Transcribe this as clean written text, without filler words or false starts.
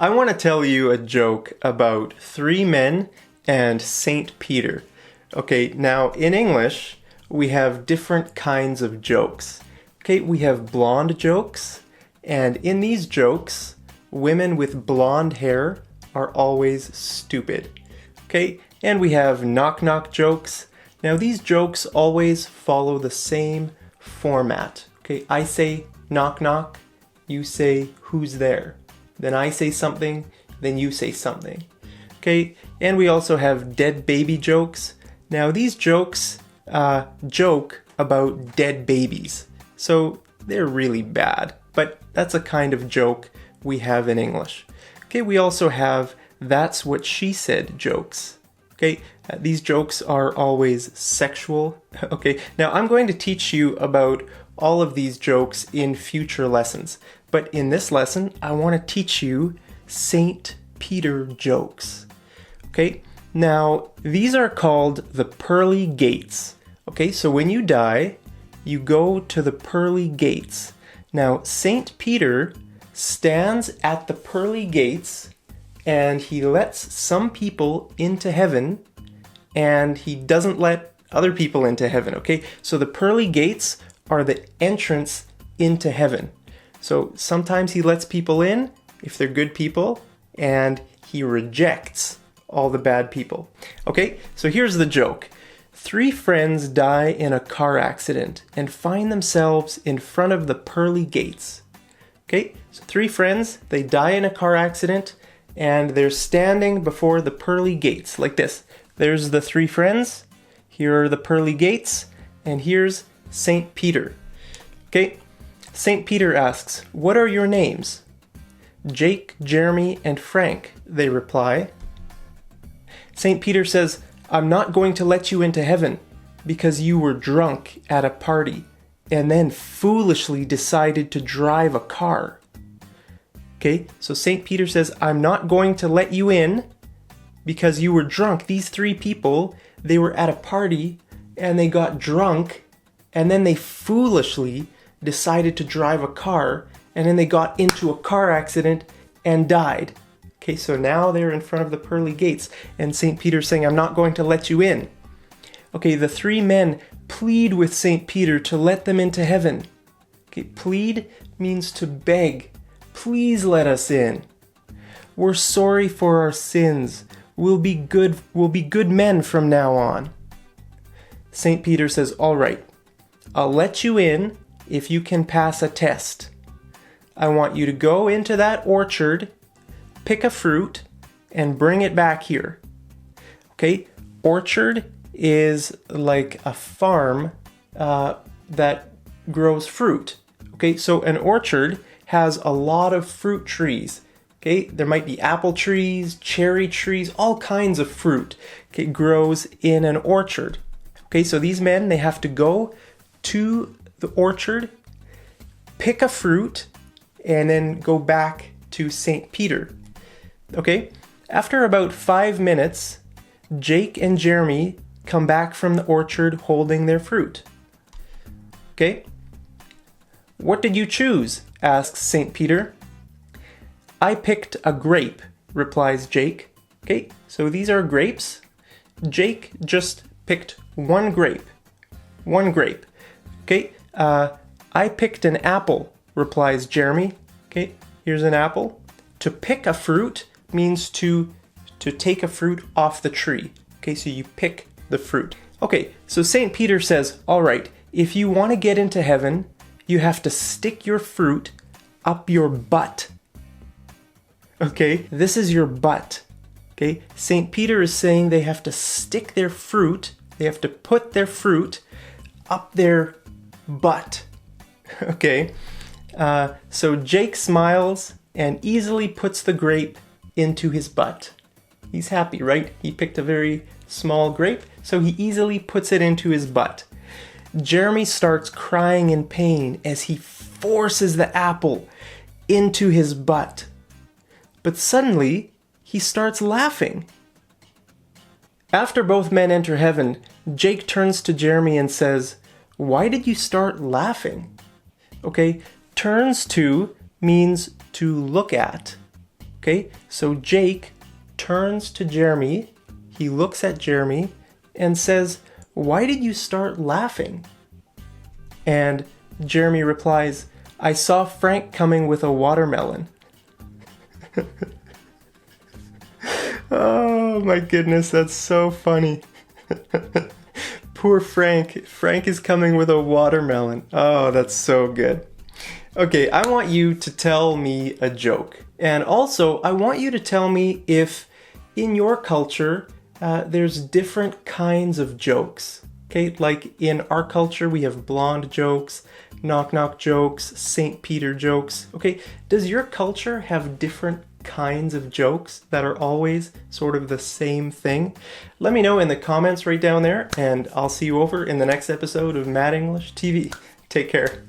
I want to tell you a joke about three men and Saint Peter. Okay, now in English, we have different kinds of jokes. Okay, we have blonde jokes, and in these jokes, women with blonde hair are always stupid. Okay, and we have knock-knock jokes. Now these jokes always follow the same format. Okay, I say knock-knock, you say who's there. Then I say something, then you say something. Okay, and we also have dead baby jokes. Now these jokes joke about dead babies. So they're really bad, but that's a kind of joke we have in English. Okay, we also have that's what she said jokes. Okay, these jokes are always sexual. Okay, now I'm going to teach you about all of these jokes in future lessons. But in this lesson, I want to teach you Saint Peter jokes. Okay, now these are called the pearly gates. Okay, so when you die, you go to the pearly gates. Now, Saint Peter stands at the pearly gates and he lets some people into heaven and he doesn't let other people into heaven. Okay, so the pearly gates are the entrance into heaven. So sometimes he lets people in if they're good people, and he rejects all the bad people. Okay, so here's the joke. Three friends die in a car accident and find themselves in front of the pearly gates. Okay, so three friends, they die in a car accident and they're standing before the pearly gates like this. There's the three friends, here are the pearly gates, and here's Saint Peter. Okay, Saint Peter asks, "What are your names?" "Jake, Jeremy, and Frank," they reply. Saint Peter says, "I'm not going to let you into heaven because you were drunk at a party and then foolishly decided to drive a car." Okay, so Saint Peter says, "I'm not going to let you in because you were drunk." These three people, they were at a party and they got drunk and then they foolishly decided to drive a car, and then they got into a car accident and died. Okay, so now they're in front of the pearly gates, and St. Peter's saying, "I'm not going to let you in." Okay, the three men plead with St. Peter to let them into heaven. Okay, plead means to beg. "Please let us in. We're sorry for our sins. We'll be good men from now on." St. Peter says, "All right, I'll let you in if you can pass a test. I want you to go into that orchard, pick a fruit, and bring it back here." Okay, orchard is like a farm that grows fruit. Okay, so an orchard has a lot of fruit trees. Okay, there might be apple trees, cherry trees, all kinds of fruit. Okay, grows in an orchard. Okay, so these men, they have to go to the orchard, pick a fruit, and then go back to St. Peter. Okay, after about 5 minutes, Jake and Jeremy come back from the orchard holding their fruit. Okay, "What did you choose?" asks St. Peter. "I picked a grape," replies Jake. Okay, so these are grapes. Jake just picked one grape. One grape. Okay, "I picked an apple," replies Jeremy. Okay, here's an apple. To pick a fruit means to take a fruit off the tree. Okay, so you pick the fruit. Okay, so St. Peter says, "All right, if you want to get into heaven, you have to stick your fruit up your butt." Okay, this is your butt. Okay, St. Peter is saying they have to stick their fruit, they have to put their fruit up their butt. Okay, so Jake smiles and easily puts the grape into his butt. He's happy, right? He picked a very small grape, so he easily puts it into his butt. Jeremy starts crying in pain as he forces the apple into his butt. But suddenly, he starts laughing. After both men enter heaven, Jake turns to Jeremy and says, "Why did you start laughing?" Okay, turns to means to look at. Okay, so Jake turns to Jeremy, he looks at Jeremy and says, "Why did you start laughing?" And Jeremy replies, "I saw Frank coming with a watermelon." Oh my goodness, that's so funny. Poor Frank. Frank is coming with a watermelon. Oh, that's so good. Okay, I want you to tell me a joke. And also, I want you to tell me if in your culture, there's different kinds of jokes. Okay, like in our culture, we have blonde jokes, knock-knock jokes, St. Peter jokes. Okay, does your culture have different kinds of jokes that are always sort of the same thing? Let me know in the comments right down there, and I'll see you over in the next episode of Mad English TV. Take care.